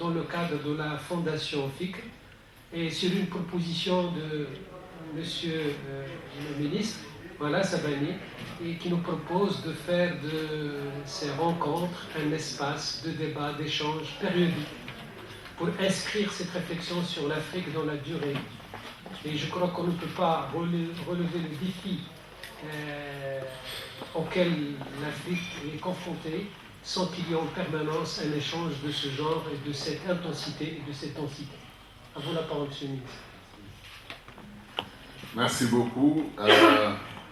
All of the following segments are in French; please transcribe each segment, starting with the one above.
dans le cadre de la Fondation FIC et sur une proposition de Monsieur le ministre, voilà, Sabani, et qui nous propose de faire de ces rencontres un espace de débat, d'échange périodique pour inscrire cette réflexion sur l'Afrique dans la durée. Et je crois qu'on ne peut pas relever le défi auquel l'Afrique est confrontée sans qu'il y ait en permanence un échange de ce genre et de cette intensité et de cette densité. À vous la parole, Monsieur le ministre. Merci beaucoup.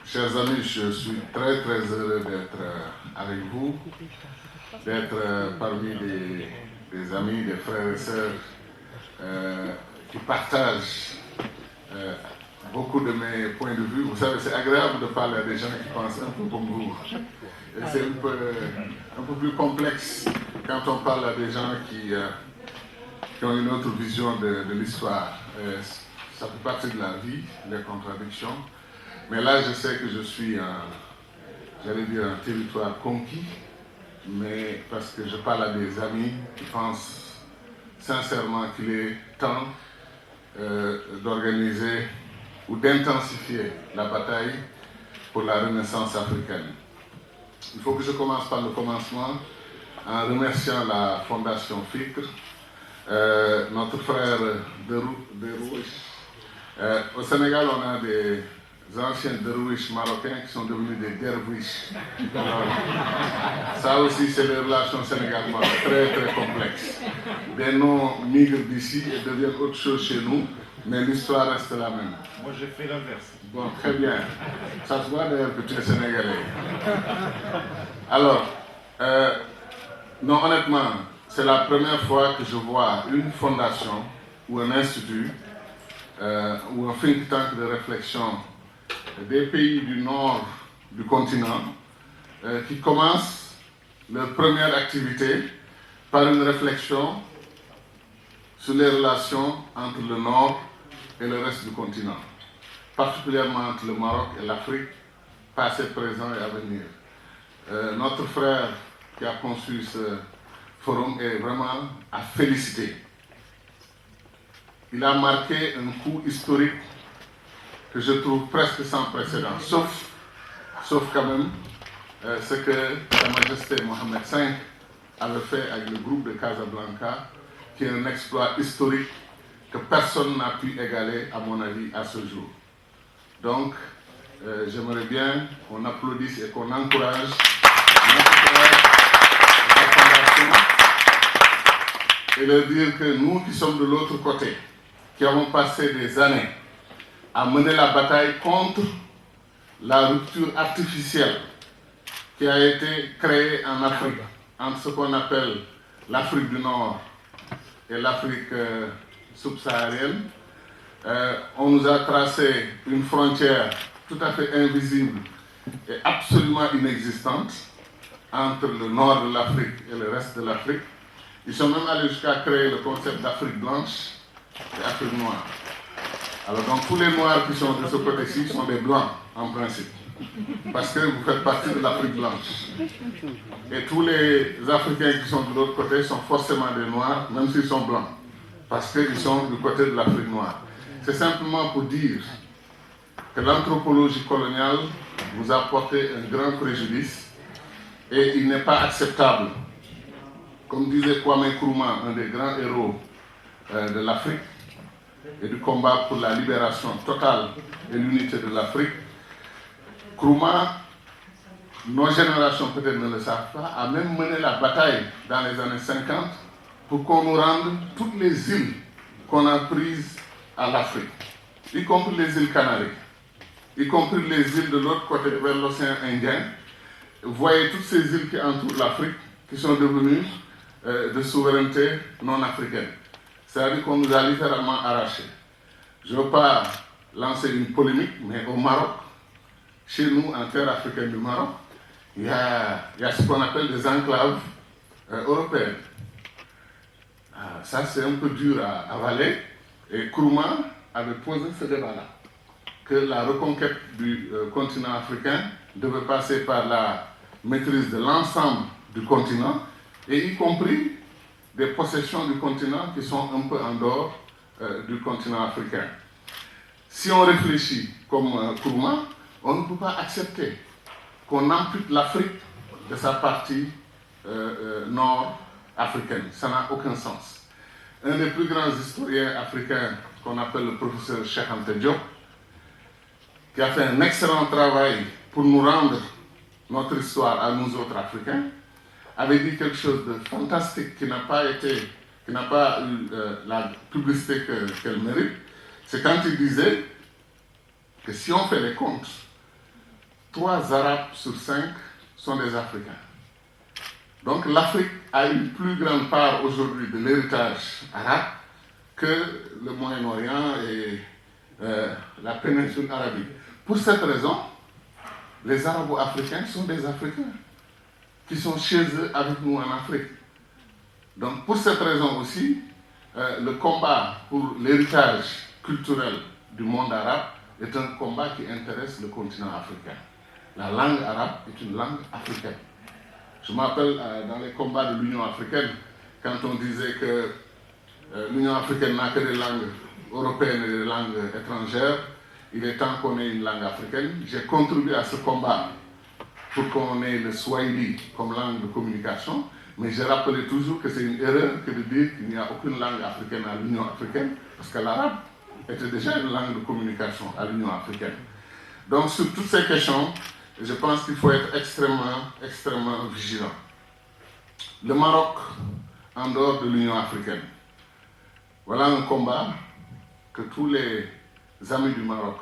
Chers amis, je suis très heureux d'être avec vous, d'être parmi des amis, des frères et sœurs qui partagent beaucoup de mes points de vue. Vous savez, c'est agréable de parler à des gens qui pensent un peu comme vous. Et c'est un peu plus complexe quand on parle à des gens qui ont une autre vision de l'histoire. Ça fait partie de la vie, les contradictions. Mais là, je sais que je suis j'allais dire, un territoire conquis, mais parce que je parle à des amis qui pensent sincèrement qu'il est temps d'organiser ou d'intensifier la bataille pour la renaissance africaine. Il faut que je commence par le commencement en remerciant la Fondation FICR, notre frère Derouiche. Au Sénégal, on a des anciens Derouiches marocains qui sont devenus des derviches. Ça aussi, c'est les relations sénégal-maroc, très complexes. Des noms migrent d'ici et deviennent autre chose chez nous, mais l'histoire reste la même. Moi, j'ai fait l'inverse. Bon, très bien. Ça se voit d'ailleurs que tu es sénégalais. Alors, non, honnêtement, c'est la première fois que je vois une fondation ou un institut ou un think tank de réflexion des pays du nord du continent qui commencent leur première activité par une réflexion sur les relations entre le nord et le reste du continent, particulièrement entre le Maroc et l'Afrique, passé, présent et à venir. Notre frère qui a conçu ce forum est vraiment à féliciter. Il a marqué un coup historique que je trouve presque sans précédent, sauf quand même ce que Sa Majesté Mohamed V avait fait avec le groupe de Casablanca, qui est un exploit historique que personne n'a pu égaler, à mon avis, à ce jour. Donc, j'aimerais bien qu'on applaudisse et qu'on encourage notre frère et sa fondation et leur dire que nous qui sommes de l'autre côté, qui avons passé des années à mener la bataille contre la rupture artificielle qui a été créée en Afrique, entre ce qu'on appelle l'Afrique du Nord et l'Afrique subsaharienne. On nous a tracé une frontière tout à fait invisible et absolument inexistante entre le nord de l'Afrique et le reste de l'Afrique. Ils sont même allés jusqu'à créer le concept d'Afrique blanche et Afrique noire. Alors donc tous les noirs qui sont de ce côté-ci sont des blancs en principe, parce que vous faites partie de l'Afrique blanche. Et tous les Africains qui sont de l'autre côté sont forcément des noirs, même s'ils sont blancs, parce qu'ils sont du côté de l'Afrique noire. C'est simplement pour dire que l'anthropologie coloniale vous a porté un grand préjudice et il n'est pas acceptable. Comme disait Kwame Nkrumah, un des grands héros de l'Afrique et du combat pour la libération totale et l'unité de l'Afrique, Nkrumah, nos générations peut-être ne le savent pas, a même mené la bataille dans les années 50 pour qu'on nous rende toutes les îles qu'on a prises à l'Afrique, y compris les îles Canaries, y compris les îles de l'autre côté vers l'océan Indien. Vous voyez toutes ces îles qui entourent l'Afrique, qui sont devenues de souveraineté non africaine. C'est-à-dire qu'on nous a littéralement arrachés. Je ne veux pas lancer une polémique, mais au Maroc, chez nous, en terre africaine du Maroc, il y a ce qu'on appelle des enclaves européennes. Ça, c'est un peu dur à avaler. Et Nkrumah avait posé ce débat-là, que la reconquête du continent africain devait passer par la maîtrise de l'ensemble du continent, et y compris des possessions du continent qui sont un peu en dehors du continent africain. Si on réfléchit comme Nkrumah, on ne peut pas accepter qu'on ampute l'Afrique de sa partie nord-africaine. Ça n'a aucun sens. Un des plus grands historiens africains qu'on appelle le professeur Cheikh Anta Diop, qui a fait un excellent travail pour nous rendre notre histoire à nous autres Africains, avait dit quelque chose de fantastique qui n'a pas eu la publicité qu'elle mérite. C'est quand il disait que si on fait les comptes, 3 Arabes sur 5 sont des Africains. Donc l'Afrique a une plus grande part aujourd'hui de l'héritage arabe que le Moyen-Orient et la péninsule arabique. Pour cette raison, les Arabo-Africains sont des Africains qui sont chez eux avec nous en Afrique. Donc pour cette raison aussi, le combat pour l'héritage culturel du monde arabe est un combat qui intéresse le continent africain. La langue arabe est une langue africaine. Je me rappelle dans les combats de l'Union africaine, quand on disait que l'Union africaine n'a que des langues européennes et des langues étrangères, il est temps qu'on ait une langue africaine. J'ai contribué à ce combat pour qu'on ait le Swahili comme langue de communication, mais je rappelais toujours que c'est une erreur que de dire qu'il n'y a aucune langue africaine à l'Union africaine, parce que l'arabe était déjà une langue de communication à l'Union africaine. Donc sur toutes ces questions, je pense qu'il faut être extrêmement vigilant. Le Maroc, en dehors de l'Union africaine, voilà un combat que tous les amis du Maroc,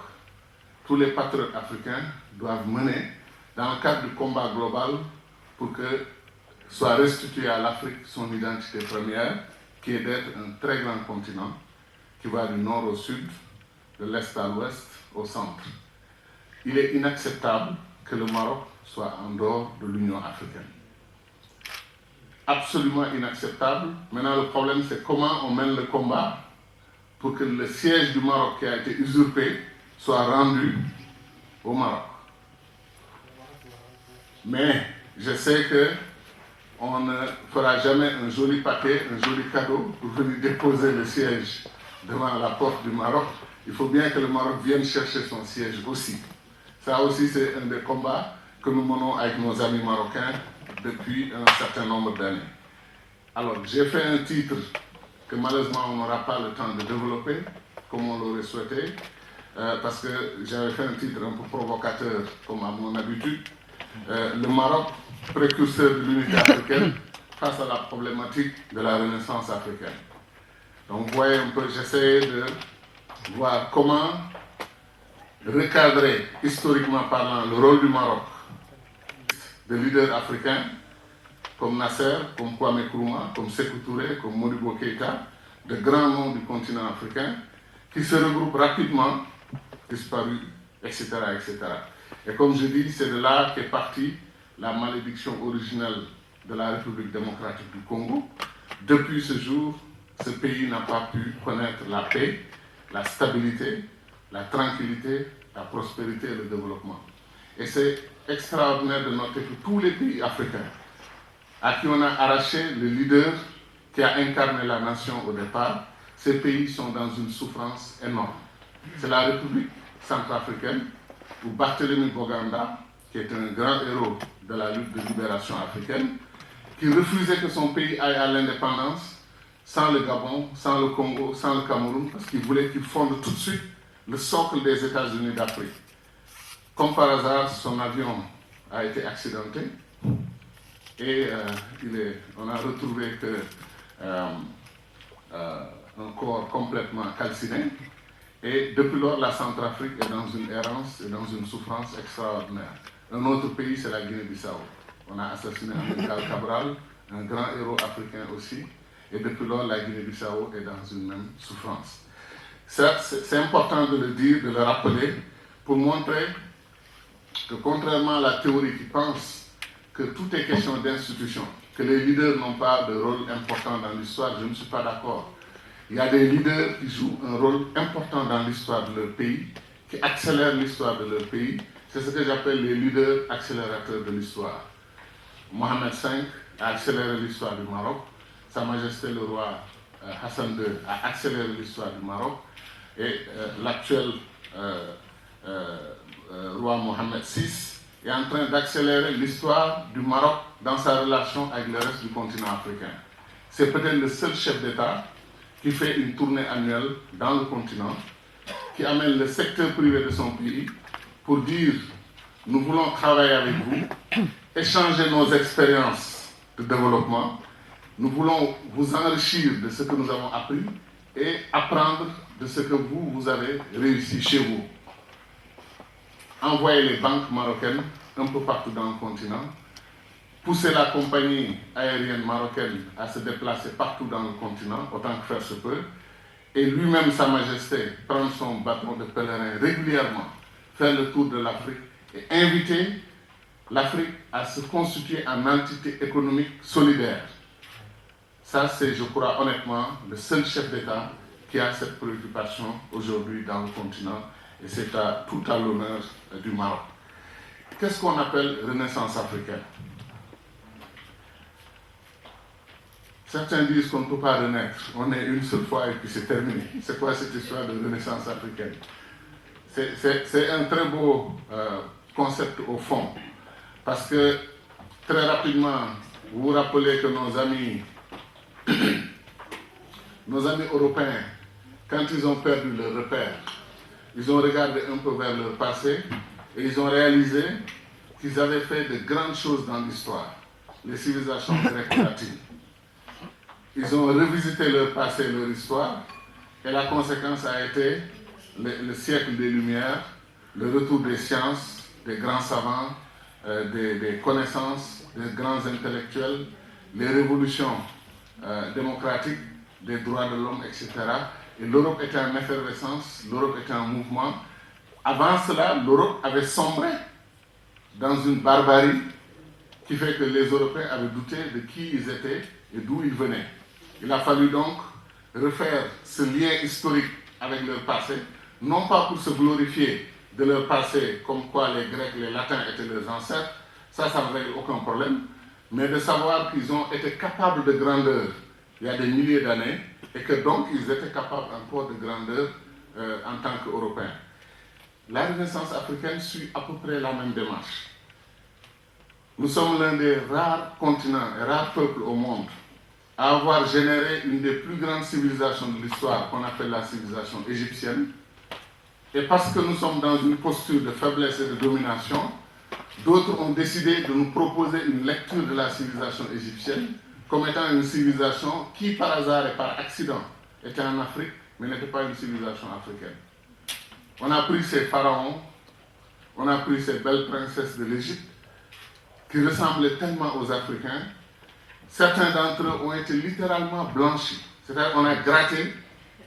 tous les patriotes africains doivent mener dans le cadre du combat global pour que soit restituée à l'Afrique son identité première, qui est d'être un très grand continent qui va du nord au sud, de l'est à l'ouest, au centre. Il est inacceptable que le Maroc soit en dehors de l'Union africaine. Absolument inacceptable. Maintenant, le problème, c'est comment on mène le combat pour que le siège du Maroc qui a été usurpé soit rendu au Maroc. Mais je sais qu'on ne fera jamais un joli paquet, un joli cadeau pour venir déposer le siège devant la porte du Maroc. Il faut bien que le Maroc vienne chercher son siège aussi. Ça aussi, c'est un des combats que nous menons avec nos amis marocains depuis un certain nombre d'années. Alors, j'ai fait un titre que malheureusement on n'aura pas le temps de développer comme on l'aurait souhaité, parce que j'avais fait un titre un peu provocateur, comme à mon habitude. Le Maroc, précurseur de l'unité africaine, face à la problématique de la Renaissance africaine. Donc vous voyez un peu, j'essaie de voir comment recadrer, historiquement parlant, le rôle du Maroc, de leaders africains, comme Nasser, comme Kwame Nkrumah, comme Sékou Touré, comme Modibo Keïta, de grands noms du continent africain, qui se regroupent rapidement, disparus, etc., etc. Et comme je dis, c'est de là qu'est partie la malédiction originelle de la République démocratique du Congo. Depuis ce jour, ce pays n'a pas pu connaître la paix, la stabilité, la tranquillité, la prospérité et le développement. Et c'est extraordinaire de noter que tous les pays africains à qui on a arraché le leader qui a incarné la nation au départ, ces pays sont dans une souffrance énorme. C'est la République centrafricaine, où Barthélemy Boganda, qui est un grand héros de la lutte de libération africaine, qui refusait que son pays aille à l'indépendance sans le Gabon, sans le Congo, sans le Cameroun, parce qu'il voulait qu'il fonde tout de suite le socle des États-Unis d'Afrique. Comme par hasard, son avion a été accidenté et on a retrouvé un corps complètement calciné. Et depuis lors, la Centrafrique est dans une errance et dans une souffrance extraordinaire. Un autre pays, c'est la Guinée-Bissau. On a assassiné Amilcar Cabral, un grand héros africain aussi. Et depuis lors, la Guinée-Bissau est dans une même souffrance. C'est important de le dire, de le rappeler, pour montrer que contrairement à la théorie qui pense que tout est question d'institution, que les leaders n'ont pas de rôle important dans l'histoire, je ne suis pas d'accord. Il y a des leaders qui jouent un rôle important dans l'histoire de leur pays, qui accélèrent l'histoire de leur pays. C'est ce que j'appelle les leaders accélérateurs de l'histoire. Mohamed V a accéléré l'histoire du Maroc. Sa Majesté le roi Hassan II a accéléré l'histoire du Maroc et l'actuel roi Mohamed VI est en train d'accélérer l'histoire du Maroc dans sa relation avec le reste du continent africain. C'est peut-être le seul chef d'État qui fait une tournée annuelle dans le continent, qui amène le secteur privé de son pays pour dire « nous voulons travailler avec vous, échanger nos expériences de développement, nous voulons vous enrichir de ce que nous avons appris et apprendre de ce que vous avez réussi chez vous. » Envoyer les banques marocaines un peu partout dans le continent, pousser la compagnie aérienne marocaine à se déplacer partout dans le continent, autant que faire se peut, et lui-même, Sa Majesté, prendre son bâton de pèlerin régulièrement, faire le tour de l'Afrique et inviter l'Afrique à se constituer en entité économique solidaire. Ça, c'est, je crois honnêtement, le seul chef d'État qui a cette préoccupation aujourd'hui dans le continent, et c'est tout à l'honneur du Maroc. Qu'est-ce qu'on appelle renaissance africaine? Certains disent qu'on ne peut pas renaître. On est une seule fois et puis c'est terminé. C'est quoi cette histoire de renaissance africaine? C'est un très beau concept au fond. Parce que très rapidement, vous vous rappelez que nos amis européens, quand ils ont perdu leur repère, ils ont regardé un peu vers leur passé et ils ont réalisé qu'ils avaient fait de grandes choses dans l'histoire, les civilisations grecques-latines. Ils ont revisité leur passé, leur histoire, et la conséquence a été le siècle des Lumières, le retour des sciences, des grands savants, des connaissances, des grands intellectuels, les révolutions démocratiques, des droits de l'homme, etc. Et l'Europe était en effervescence, l'Europe était en mouvement. Avant cela, l'Europe avait sombré dans une barbarie qui fait que les Européens avaient douté de qui ils étaient et d'où ils venaient. Il a fallu donc refaire ce lien historique avec leur passé, non pas pour se glorifier de leur passé, comme quoi les Grecs, les Latins étaient leurs ancêtres, ça ne règle aucun problème, mais de savoir qu'ils ont été capables de grandeur il y a des milliers d'années, et que donc ils étaient capables encore de grandeur en tant qu'Européens. La Renaissance africaine suit à peu près la même démarche. Nous sommes l'un des rares continents et rares peuples au monde à avoir généré une des plus grandes civilisations de l'histoire, qu'on appelle la civilisation égyptienne. Et parce que nous sommes dans une posture de faiblesse et de domination, d'autres ont décidé de nous proposer une lecture de la civilisation égyptienne comme étant une civilisation qui, par hasard et par accident, était en Afrique, mais n'était pas une civilisation africaine. On a pris ces pharaons, on a pris ces belles princesses de l'Égypte, qui ressemblaient tellement aux Africains. Certains d'entre eux ont été littéralement blanchis. C'est-à-dire qu'on a gratté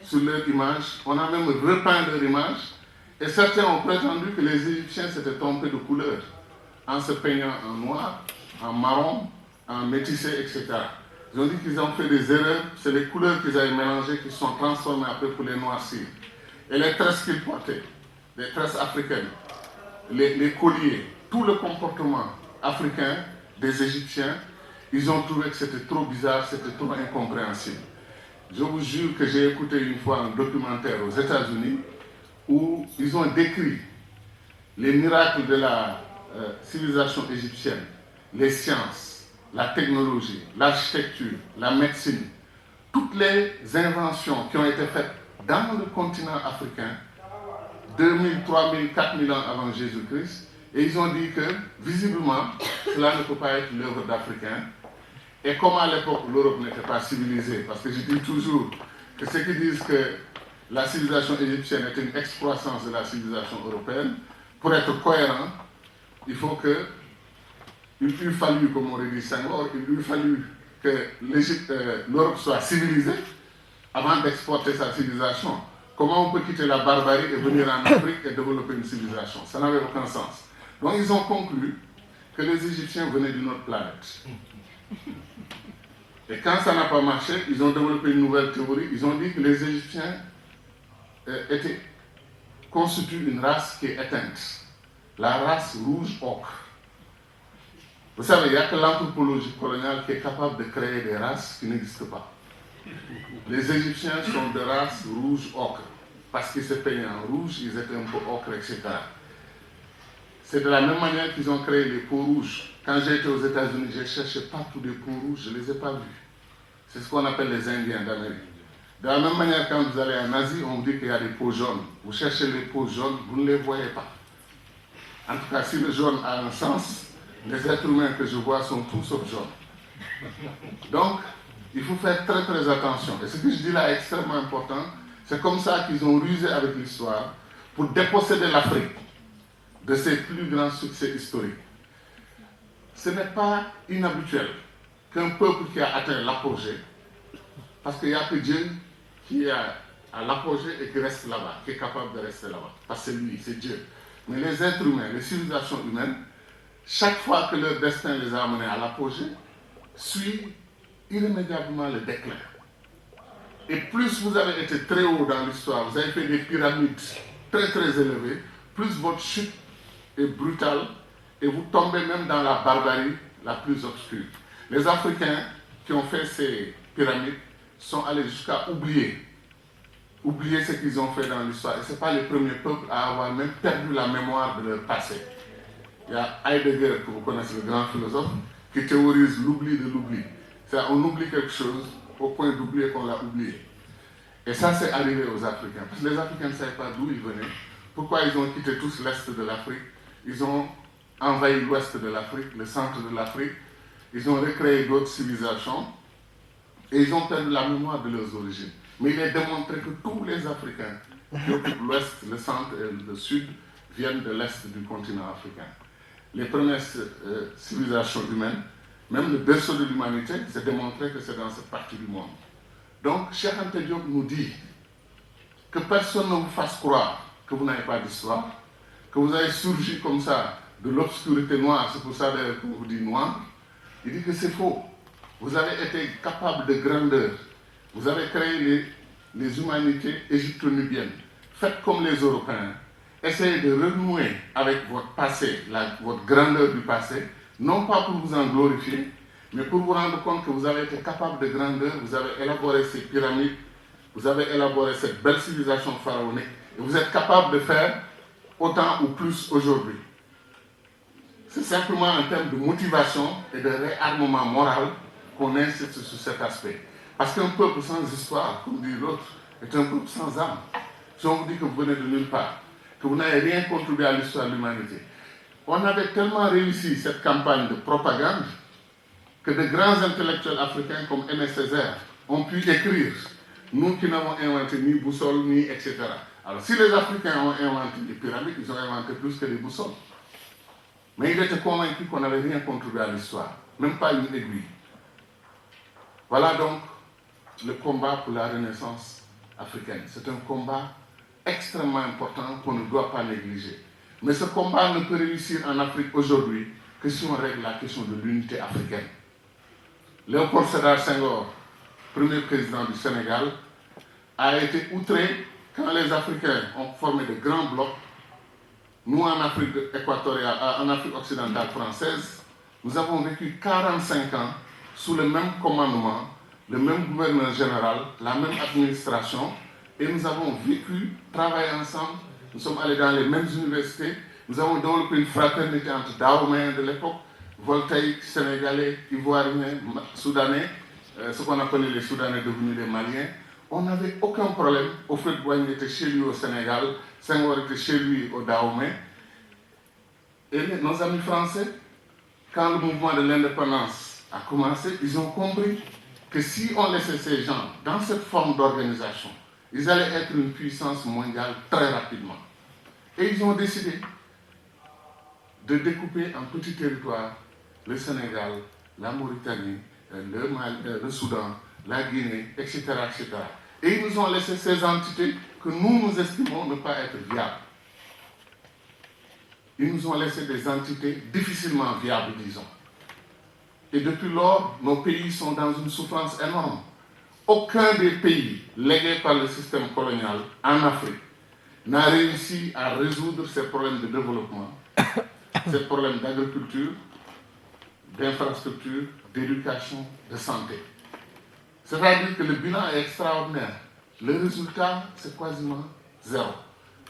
sur leur image, on a même repeint leur image, et certains ont prétendu que les Égyptiens s'étaient trompés de couleur, en se peignant en noir, en marron, en métissé, etc. Ils ont dit qu'ils ont fait des erreurs, c'est les couleurs qu'ils avaient mélangées qui sont transformées après pour les noircir. Et les tresses qu'ils portaient, les tresses africaines, les colliers, tout le comportement africain des Égyptiens, ils ont trouvé que c'était trop bizarre, c'était trop incompréhensible. Je vous jure que j'ai écouté une fois un documentaire aux États-Unis où ils ont décrit les miracles de la civilisation égyptienne, les sciences, la technologie, l'architecture, la médecine, toutes les inventions qui ont été faites dans le continent africain, 2000, 3000, 4000 ans avant Jésus-Christ, et ils ont dit que, visiblement, cela ne peut pas être l'œuvre d'Africains. Et comme à l'époque, l'Europe n'était pas civilisée, parce que je dis toujours que ceux qui disent que la civilisation égyptienne est une excroissance de la civilisation européenne, pour être cohérent, il faut que, il eût fallu, comme aurait dit Senghor, il eût fallu que l'Europe soit civilisée avant d'exporter sa civilisation. Comment on peut quitter la barbarie et venir en Afrique et développer une civilisation? Ça n'avait aucun sens. Donc ils ont conclu que les Égyptiens venaient d'une autre planète. Et quand ça n'a pas marché, ils ont développé une nouvelle théorie. Ils ont dit que les Égyptiens constituent une race qui est éteinte. La race rouge ocre. Vous savez, il n'y a que l'anthropologie coloniale qui est capable de créer des races qui n'existent pas. Les Égyptiens sont de race rouge-ocre, parce qu'ils se peignaient en rouge, ils étaient un peu ocre, etc. C'est de la même manière qu'ils ont créé les peaux rouges. Quand j'ai été aux États-Unis, j'ai cherché partout des peaux rouges, je ne les ai pas vus. C'est ce qu'on appelle les Indiens d'Amérique. De la même manière, quand vous allez en Asie, on vous dit qu'il y a des peaux jaunes. Vous cherchez les peaux jaunes, vous ne les voyez pas. En tout cas, si le jaune a un sens, les êtres humains que je vois sont tous sauf jaunes. Donc, il faut faire très très attention. Et ce que je dis là est extrêmement important. C'est comme ça qu'ils ont rusé avec l'histoire pour déposséder l'Afrique de ses plus grands succès historiques. Ce n'est pas inhabituel qu'un peuple qui a atteint l'apogée, parce qu'il n'y a que Dieu qui est à l'apogée et qui reste là-bas, qui est capable de rester là-bas. Parce que c'est lui, c'est Dieu. Mais les êtres humains, les civilisations humaines, chaque fois que leur destin les a amenés à l'apogée, suit irrémédiablement le déclin. Et plus vous avez été très haut dans l'histoire, vous avez fait des pyramides très très élevées, plus votre chute est brutale et vous tombez même dans la barbarie la plus obscure. Les Africains qui ont fait ces pyramides sont allés jusqu'à oublier ce qu'ils ont fait dans l'histoire. Et ce n'est pas les premiers peuples à avoir même perdu la mémoire de leur passé. Il y a Heidegger, que vous connaissez, le grand philosophe, qui théorise l'oubli de l'oubli. C'est-à-dire on oublie quelque chose au point d'oublier qu'on l'a oublié. Et ça, c'est arrivé aux Africains. Parce que les Africains ne savaient pas d'où ils venaient, pourquoi ils ont quitté tous l'Est de l'Afrique. Ils ont envahi l'Ouest de l'Afrique, le centre de l'Afrique. Ils ont recréé d'autres civilisations et ils ont perdu la mémoire de leurs origines. Mais il est démontré que tous les Africains qui occupent l'Ouest, le centre et le Sud viennent de l'Est du continent africain. Les premières civilisations humaines, même le berceau de l'humanité, c'est démontré que c'est dans cette partie du monde. Donc, Cheikh Anta Diop nous dit que personne ne vous fasse croire que vous n'avez pas d'histoire, que vous avez surgi comme ça de l'obscurité noire, c'est pour ça d'ailleurs qu'on vous dit noir. Il dit que c'est faux. Vous avez été capable de grandeur. Vous avez créé les humanités égypto-nubiennes. Faites comme les Européens. Essayez de renouer avec votre passé, votre grandeur du passé, non pas pour vous en glorifier, mais pour vous rendre compte que vous avez été capable de grandeur, vous avez élaboré ces pyramides, vous avez élaboré cette belle civilisation pharaonique, et vous êtes capable de faire autant ou plus aujourd'hui. C'est simplement en termes de motivation et de réarmement moral qu'on insiste sur cet aspect. Parce qu'un peuple sans histoire, comme dit l'autre, est un peuple sans âme. Si on vous dit que vous venez de nulle part, que vous n'avez rien contribué à l'histoire de l'humanité. On avait tellement réussi cette campagne de propagande que de grands intellectuels africains comme Aimé Césaire ont pu écrire, nous qui n'avons inventé ni boussole, ni etc. Alors si les Africains ont inventé les pyramides, ils ont inventé plus que les boussoles. Mais ils étaient convaincus qu'on n'avait rien contribué à l'histoire, même pas une aiguille. Voilà donc le combat pour la renaissance africaine. C'est un combat extrêmement important qu'on ne doit pas négliger. Mais ce combat ne peut réussir en Afrique aujourd'hui que si on règle la question de l'unité africaine. Léopold Sédar Senghor, premier président du Sénégal, a été outré quand les Africains ont formé de grands blocs. Nous, en Afrique équatoriale, en Afrique occidentale française, nous avons vécu 45 ans sous le même commandement, le même gouverneur général, la même administration, et nous avons vécu, travaillé ensemble, nous sommes allés dans les mêmes universités, nous avons développé une fraternité entre Dahomeyens de l'époque, voltaïques, sénégalais, ivoiriens, soudanais, ce qu'on appelait les Soudanais devenus les Maliens. On n'avait aucun problème. Houphouët-Boigny était chez lui au Sénégal, Senghor était chez lui au Dahomey. Et nos amis français, quand le mouvement de l'indépendance a commencé, ils ont compris que si on laissait ces gens dans cette forme d'organisation, ils allaient être une puissance mondiale très rapidement. Et ils ont décidé de découper en petits territoires le Sénégal, la Mauritanie, le Soudan, la Guinée, etc., etc. Et ils nous ont laissé ces entités que nous estimons ne pas être viables. Ils nous ont laissé des entités difficilement viables, disons. Et depuis lors, nos pays sont dans une souffrance énorme. Aucun des pays légués par le système colonial en Afrique n'a réussi à résoudre ces problèmes de développement, ces problèmes d'agriculture, d'infrastructures, d'éducation, de santé. C'est-à-dire que le bilan est extraordinaire. Le résultat, c'est quasiment zéro.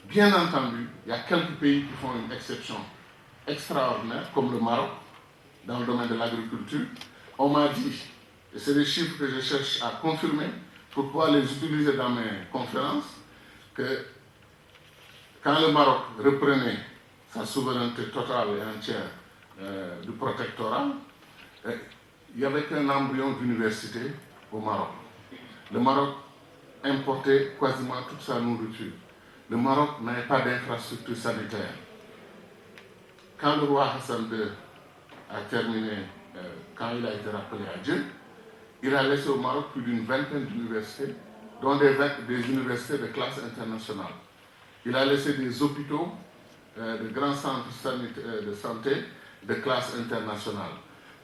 Bien entendu, il y a quelques pays qui font une exception extraordinaire, comme le Maroc, dans le domaine de l'agriculture. On m'a dit, et c'est des chiffres que je cherche à confirmer pour pouvoir les utiliser dans mes conférences, que quand le Maroc reprenait sa souveraineté totale et entière du protectorat, il n'y avait qu'un embryon d'université au Maroc. Le Maroc importait quasiment toute sa nourriture. Le Maroc n'avait pas d'infrastructure sanitaire. Quand le roi Hassan II a terminé, quand il a été rappelé à Dieu, il a laissé au Maroc plus d'une vingtaine d'universités, dont des universités de classe internationale. Il a laissé des hôpitaux, de grands centres de santé de classe internationale.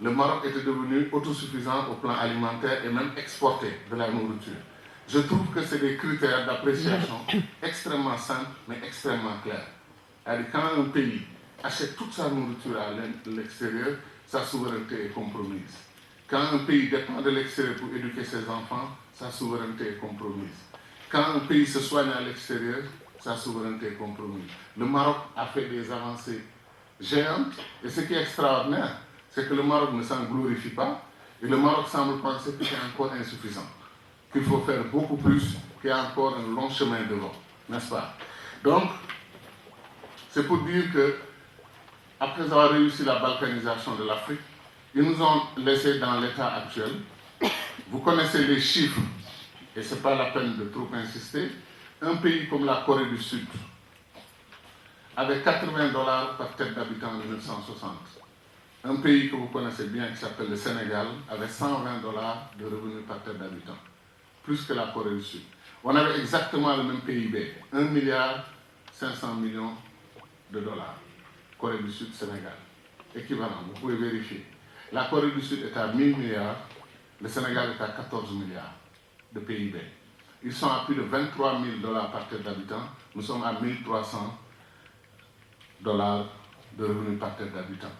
Le Maroc était devenu autosuffisant au plan alimentaire et même exporté de la nourriture. Je trouve que c'est des critères d'appréciation extrêmement simples, mais extrêmement clairs. C'est-à-dire, quand un pays achète toute sa nourriture à l'extérieur, sa souveraineté est compromise. Quand un pays dépend de l'extérieur pour éduquer ses enfants, sa souveraineté est compromise. Quand un pays se soigne à l'extérieur, sa souveraineté est compromise. Le Maroc a fait des avancées géantes, et ce qui est extraordinaire, c'est que le Maroc ne s'en glorifie pas, et le Maroc semble penser que c'est encore insuffisant, qu'il faut faire beaucoup plus, qu'il y a encore un long chemin devant, n'est-ce pas? Donc, c'est pour dire que, après avoir réussi la balkanisation de l'Afrique, ils nous ont laissés dans l'état actuel. Vous connaissez les chiffres, et ce n'est pas la peine de trop insister. Un pays comme la Corée du Sud avait $80 par tête d'habitant en 1960. Un pays que vous connaissez bien, qui s'appelle le Sénégal, avait $120 de revenus par tête d'habitant, plus que la Corée du Sud. On avait exactement le même PIB, 1,5 milliard de dollars. Corée du Sud, Sénégal. Équivalent, vous pouvez vérifier. La Corée du Sud est à 1000 milliards, le Sénégal est à 14 milliards de PIB. Ils sont à plus de $23 000 par tête d'habitant, nous sommes à $1 300 de revenus par tête d'habitant.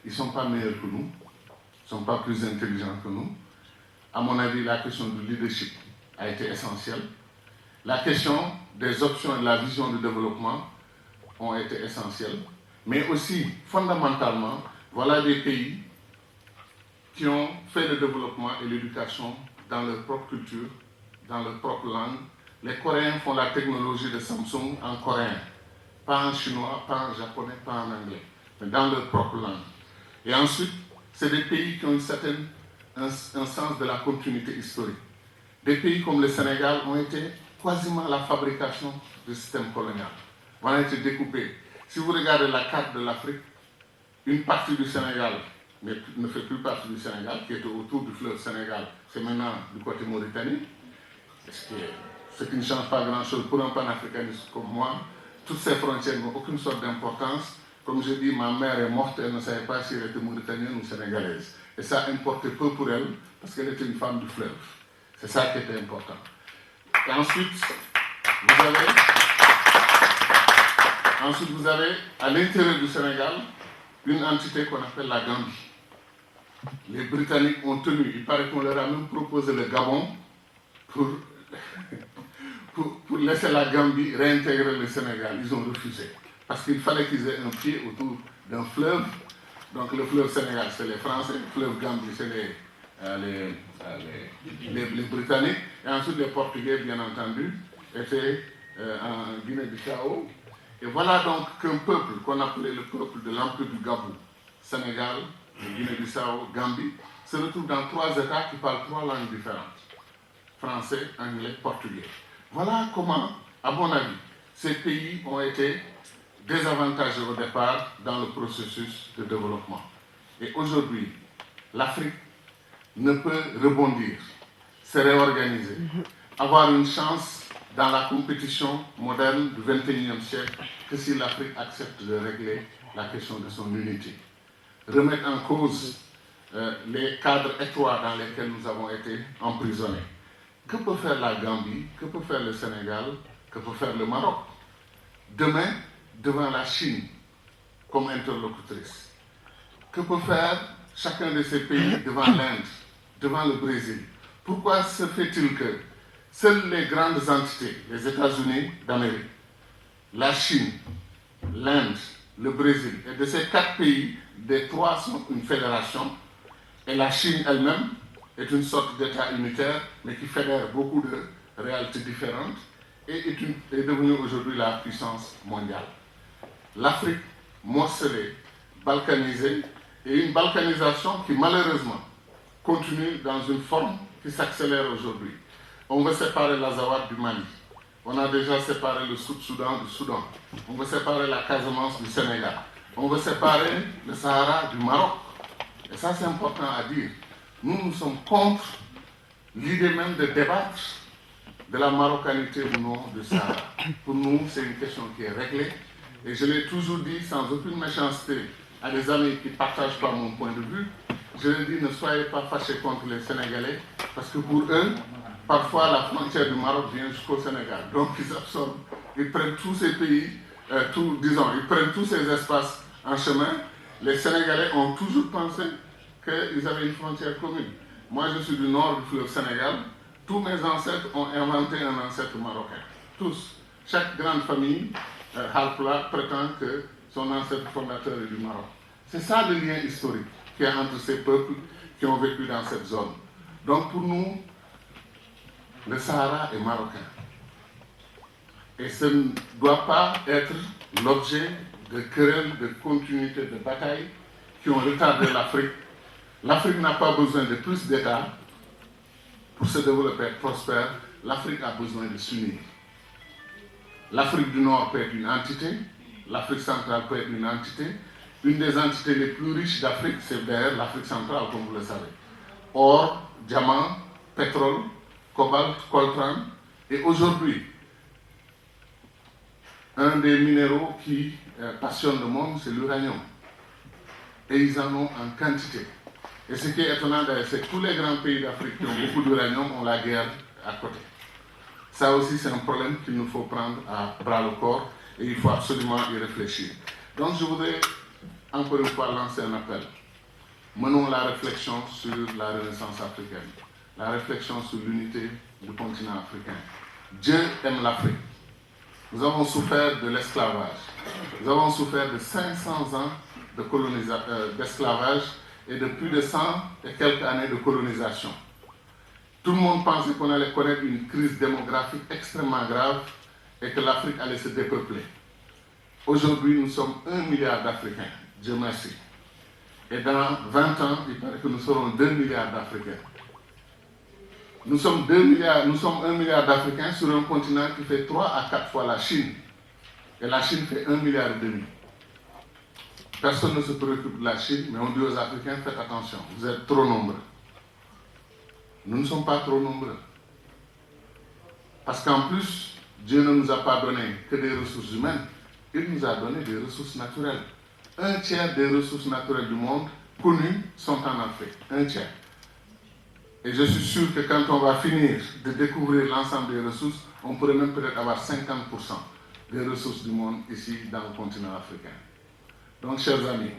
Ils ne sont pas meilleurs que nous, ils ne sont pas plus intelligents que nous. À mon avis, la question du leadership a été essentielle. La question des options et de la vision du développement ont été essentielles. Mais aussi, fondamentalement, voilà des pays qui ont fait le développement et l'éducation dans leur propre culture, dans leur propre langue. Les Coréens font la technologie de Samsung en coréen, pas en chinois, pas en japonais, pas en anglais, mais dans leur propre langue. Et ensuite, c'est des pays qui ont un sens de la continuité historique. Des pays comme le Sénégal ont été quasiment la fabrication du système colonial. On a été découpés. Si vous regardez la carte de l'Afrique, une partie du Sénégal ne fait plus partie du Sénégal, qui était autour du fleuve Sénégal, c'est maintenant du côté Mauritanie, ce qui ne change pas grand-chose pour un panafricaniste comme moi. Toutes ces frontières n'ont aucune sorte d'importance. Comme je dis, ma mère est morte, elle ne savait pas si elle était mauritanienne ou sénégalaise. Et ça importait peu pour elle, parce qu'elle était une femme du fleuve. C'est ça qui était important. Et ensuite, vous avez à l'intérieur du Sénégal une entité qu'on appelle la Gambie. Les Britanniques ont tenu, il paraît qu'on leur a même proposé le Gabon pour laisser la Gambie réintégrer le Sénégal. Ils ont refusé. Parce qu'il fallait qu'ils aient un pied autour d'un fleuve. Donc le fleuve Sénégal, c'est les Français, le fleuve Gambie, c'est les Britanniques. Et ensuite les Portugais, bien entendu, étaient en Guinée-Bissau. Et voilà donc qu'un peuple qu'on appelait le peuple de l'Empire du Gabou, Sénégal, Guinée-Bissau, Gambie, se retrouve dans 3 États qui parlent 3 langues différentes. Français, anglais, portugais. Voilà comment, à mon avis, ces pays ont été désavantagés au départ dans le processus de développement. Et aujourd'hui, l'Afrique ne peut rebondir, se réorganiser, avoir une chance dans la compétition moderne du XXIe siècle que si l'Afrique accepte de régler la question de son unité. Remettre en cause les cadres étroits dans lesquels nous avons été emprisonnés. Que peut faire la Gambie? Que peut faire le Sénégal? Que peut faire le Maroc? Demain, devant la Chine comme interlocutrice. Que peut faire chacun de ces pays devant l'Inde, devant le Brésil? Pourquoi se fait-il que seules les grandes entités, les États-Unis d'Amérique, la Chine, l'Inde, le Brésil, et de ces 4 pays, des 3 sont une fédération, et la Chine elle-même est une sorte d'État unitaire, mais qui fédère beaucoup de réalités différentes, et est devenue aujourd'hui la puissance mondiale. L'Afrique morcelée, balkanisée, et une balkanisation qui malheureusement continue dans une forme qui s'accélère aujourd'hui. On veut séparer l'Azawad du Mali. On a déjà séparé le Sud-Soudan du Soudan. On veut séparer la Casamance du Sénégal. On veut séparer le Sahara du Maroc. Et ça, c'est important à dire. Nous sommes contre l'idée même de débattre de la marocanité ou non du Sahara. Pour nous, c'est une question qui est réglée. Et je l'ai toujours dit sans aucune méchanceté à des amis qui ne partagent pas mon point de vue. Je leur dis, ne soyez pas fâchés contre les Sénégalais, parce que pour eux, parfois la frontière du Maroc vient jusqu'au Sénégal. Donc ils absorbent, ils prennent tous ces pays, ils prennent tous ces espaces en chemin. Les Sénégalais ont toujours pensé qu'ils avaient une frontière commune. Moi, je suis du nord du fleuve Sénégal. Tous mes ancêtres ont inventé un ancêtre marocain. Tous. Chaque grande famille, Halpla, prétend que son ancêtre fondateur est du Maroc. C'est ça le lien historique qu'il y a entre ces peuples qui ont vécu dans cette zone. Donc pour nous, le Sahara est marocain. Et ce ne doit pas être l'objet de querelles, de continuité, de batailles qui ont retardé l'Afrique. L'Afrique n'a pas besoin de plus d'États pour se développer et être prospère. L'Afrique a besoin de s'unir. L'Afrique du Nord peut être une entité, l'Afrique centrale peut être une entité. Une des entités les plus riches d'Afrique, c'est d'ailleurs l'Afrique centrale, comme vous le savez. Or, diamant, pétrole, cobalt, coltan. Et aujourd'hui, un des minéraux qui passionne le monde, c'est l'uranium. Et ils en ont en quantité. Et ce qui est étonnant d'ailleurs, c'est que tous les grands pays d'Afrique qui ont beaucoup d'uranium ont la guerre à côté. Ça aussi, c'est un problème qu'il nous faut prendre à bras le corps et il faut absolument y réfléchir. Donc, je voudrais encore une fois lancer un appel. Menons la réflexion sur la renaissance africaine, la réflexion sur l'unité du continent africain. Dieu aime l'Afrique. Nous avons souffert de l'esclavage. Nous avons souffert de 500 ans d'esclavage et de plus de 100 et quelques années de colonisation. Tout le monde pensait qu'on allait connaître une crise démographique extrêmement grave et que l'Afrique allait se dépeupler. Aujourd'hui, nous sommes 1 milliard d'Africains. Dieu merci. Et dans 20 ans, il paraît que nous serons 2 milliards d'Africains. Nous sommes 1 milliard d'Africains sur un continent qui fait 3 à 4 fois la Chine. Et la Chine fait 1,5 milliard. Personne ne se préoccupe de la Chine, mais on dit aux Africains, faites attention, vous êtes trop nombreux. Nous ne sommes pas trop nombreux. Parce qu'en plus, Dieu ne nous a pas donné que des ressources humaines, il nous a donné des ressources naturelles. 1/3 des ressources naturelles du monde connues sont en Afrique. 1/3. Et je suis sûr que quand on va finir de découvrir l'ensemble des ressources, on pourrait même peut-être avoir 50% des ressources du monde ici dans le continent africain. Donc, chers amis,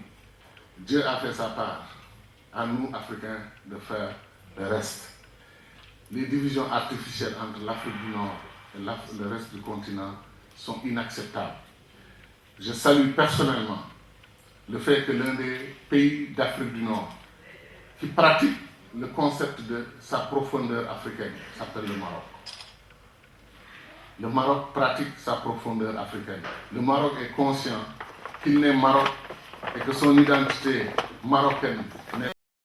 Dieu a fait sa part. À nous, Africains, de faire le reste. Les divisions artificielles entre l'Afrique du Nord et le reste du continent sont inacceptables. Je salue personnellement le fait que l'un des pays d'Afrique du Nord qui pratique le concept de sa profondeur africaine s'appelle le Maroc. Le Maroc pratique sa profondeur africaine. Le Maroc est conscient qu'il n'est Maroc et que son identité marocaine